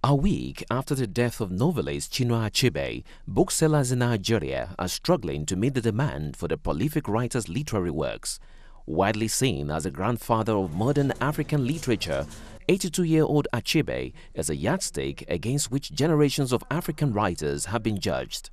A week after the death of novelist Chinua Achebe, booksellers in Nigeria are struggling to meet the demand for the prolific writer's literary works. Widely seen as a grandfather of modern African literature, 82-year-old Achebe is a yardstick against which generations of African writers have been judged.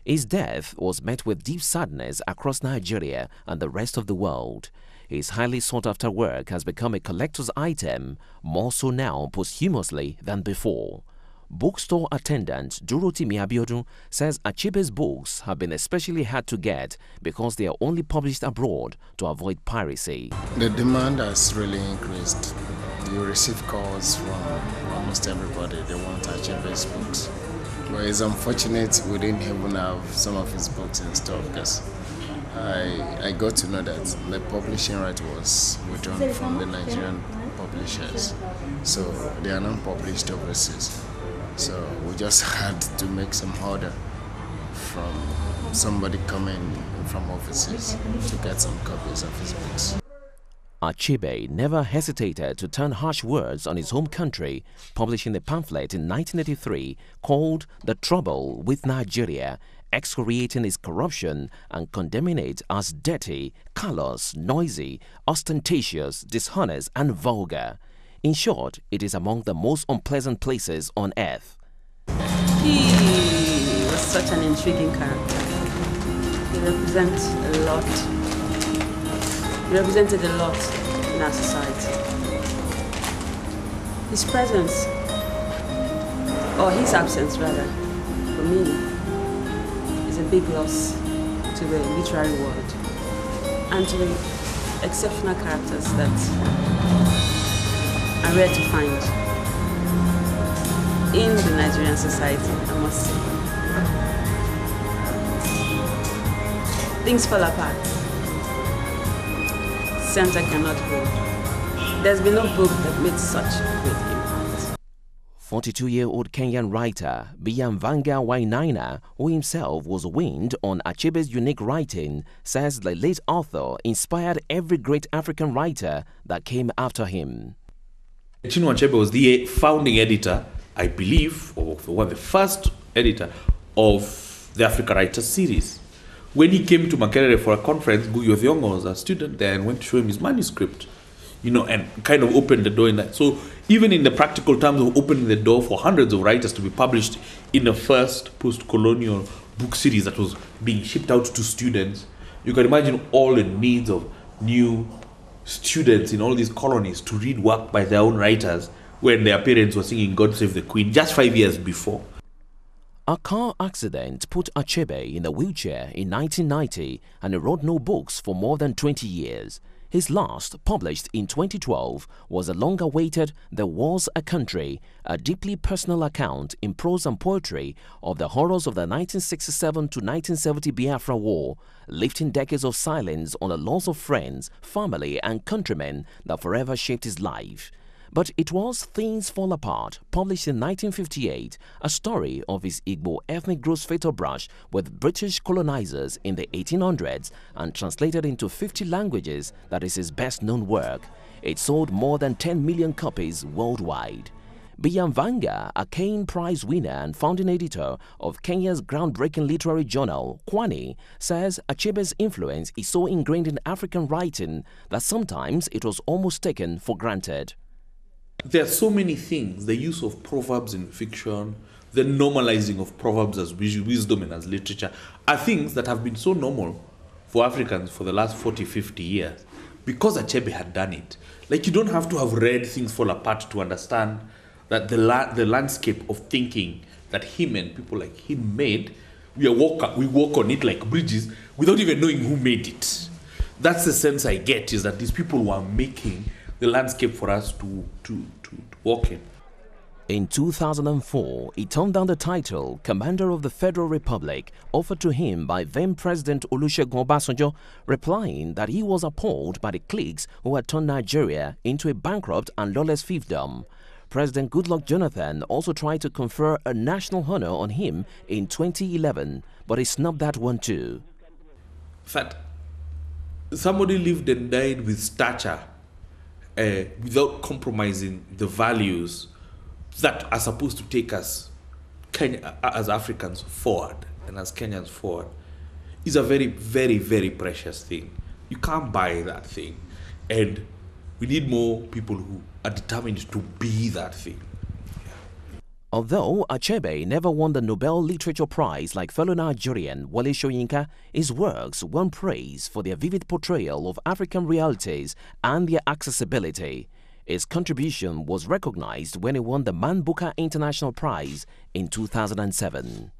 His death was met with deep sadness across Nigeria and the rest of the world. His highly sought-after work has become a collector's item, more so now posthumously than before. Bookstore attendant Durotimi Abiodun says Achebe's books have been especially hard to get because they are only published abroad to avoid piracy. The demand has really increased. You receive calls from almost everybody. They want Achebe's books. But it's unfortunate we didn't even have some of his books in store because I got to know that the publishing right was withdrawn from the Nigerian publishers. So they are not published overseas. So we just had to make some order from somebody coming from overseas to get some copies of his books. Achebe never hesitated to turn harsh words on his home country, publishing a pamphlet in 1983 called The Trouble with Nigeria, excoriating its corruption and condemning it as dirty, callous, noisy, ostentatious, dishonest and vulgar. In short, it is among the most unpleasant places on earth. He was such an intriguing character. He represents a lot. He represented a lot in our society. His presence, or his absence rather, for me, is a big loss to the literary world and to the exceptional characters that are rare to find in the Nigerian society, I must say. Things fall apart. Center cannot hold. There's been no book that made such great impact. 42-year-old Kenyan writer Byamvanga Wainaina, who himself was weaned on Achebe's unique writing, says the late author inspired every great African writer that came after him. Chinua Achebe was the founding editor, I believe, or the first editor of the Africa Writers series. When he came to Makerere for a conference, Guyo Thiongo was a student there and went to show him his manuscript, and kind of opened the door in that. So even in the practical terms of opening the door for hundreds of writers to be published in the first post-colonial book series that was being shipped out to students, you can imagine all the needs of new students in all these colonies to read work by their own writers when their parents were singing God Save the Queen just 5 years before. A car accident put Achebe in a wheelchair in 1990 and he wrote no books for more than 20 years. His last, published in 2012, was a long-awaited There Was a Country, a deeply personal account in prose and poetry of the horrors of the 1967 to 1970 Biafra War, lifting decades of silence on the loss of friends, family and countrymen that forever shaped his life. But it was Things Fall Apart, published in 1958, a story of his Igbo ethnic group's fatal brush with British colonizers in the 1800s and translated into 50 languages, that is his best-known work. It sold more than 10 million copies worldwide. Byamvanga, a Kane Prize winner and founding editor of Kenya's groundbreaking literary journal, Kwani, says Achebe's influence is so ingrained in African writing that sometimes it was almost taken for granted. There are so many things, the use of proverbs in fiction, the normalizing of proverbs as wisdom and as literature, are things that have been so normal for Africans for the last 40, 50 years because Achebe had done it. Like, you don't have to have read Things Fall Apart to understand that the landscape of thinking that him and people like him made, we walk on it like bridges without even knowing who made it. That's the sense I get, is that these people were making the landscape for us to walk in. In 2004, he turned down the title Commander of the Federal Republic offered to him by then-President Olusegun Obasanjo, replying that he was appalled by the cliques who had turned Nigeria into a bankrupt and lawless fiefdom. President Goodluck Jonathan also tried to confer a national honor on him in 2011, but he snubbed that one too. In fact, somebody lived and died with stature without compromising the values that are supposed to take us as Africans forward and as Kenyans forward is a very, very, very precious thing. You can't buy that thing. And we need more people who are determined to be that thing. Although Achebe never won the Nobel Literature Prize like fellow Nigerian Wole Soyinka, his works won praise for their vivid portrayal of African realities and their accessibility. His contribution was recognized when he won the Man Booker International Prize in 2007.